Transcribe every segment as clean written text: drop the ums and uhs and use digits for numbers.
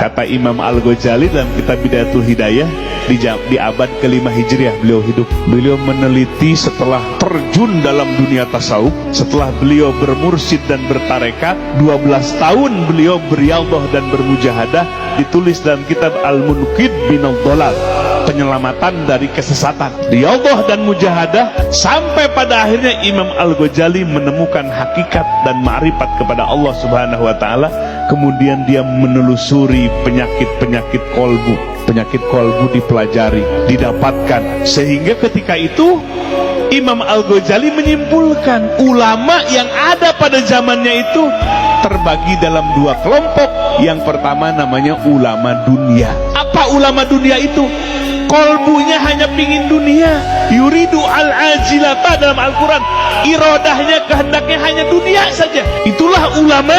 Kata Imam Al-Ghazali dalam kitab Bidayatul Hidayah, di abad ke-5 Hijriah beliau hidup. Beliau meneliti setelah terjun dalam dunia tasawuf, setelah beliau bermursyid dan bertarekat, 12 tahun beliau beriyadah dan bermujahadah, ditulis dalam kitab Al-Munqidh Minadh Dhalal, penyelamatan dari kesesatan. Riyadah dan mujahadah sampai pada akhirnya Imam Al-Ghazali menemukan hakikat dan ma'rifat kepada Allah Subhanahu wa taala. Kemudian dia menelusuri penyakit-penyakit kolbu. Penyakit kolbu dipelajari, didapatkan, sehingga ketika itu Imam Al-Ghazali menyimpulkan ulama yang ada pada zamannya itu terbagi dalam 2 kelompok. Yang pertama namanya ulama dunia. Apa ulama dunia itu? Kolbunya hanya pingin dunia, yuridu al-ajilata dalam Al-Quran, irodahnya, kehendaknya hanya dunia saja. Itulah ulama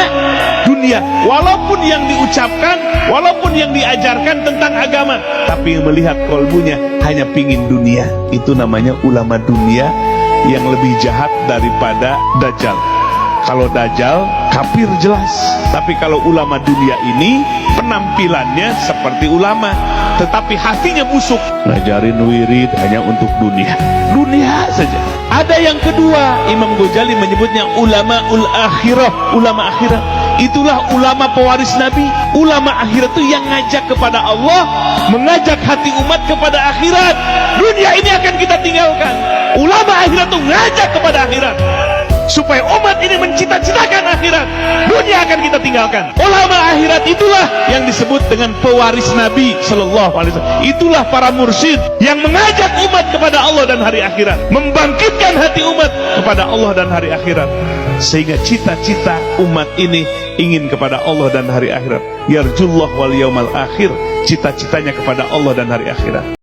dunia. Walaupun yang diucapkan, walaupun yang diajarkan tentang agama, tapi melihat kolbunya hanya pingin dunia. Itu namanya ulama dunia, yang lebih jahat daripada Dajjal. Kalau Dajjal kafir jelas, tapi kalau ulama dunia ini penampilannya seperti ulama, tetapi hatinya busuk, ngajarin wirid hanya untuk dunia saja. Ada yang kedua, Imam Ghazali menyebutnya ulamaul akhirah, ulama akhirat. Itulah ulama pewaris Nabi. Ulama akhirat itu yang ngajak kepada Allah, mengajak hati umat kepada akhirat. Dunia ini akan kita tinggalkan. Ulama akhirat itu ngajak kepada akhirat, supaya umat ini mencita-citakan akhirat. Dunia akan kita tinggalkan. Ulama akhirat itulah yang disebut dengan pewaris Nabi Sallallahu Alaihi Wasallam. Itulah para mursyid yang mengajak umat kepada Allah dan hari akhirat, membangkitkan hati umat kepada Allah dan hari akhirat, sehingga cita-cita umat ini ingin kepada Allah dan hari akhirat. Yarjullah wal yaumal akhir, cita-citanya kepada Allah dan hari akhirat.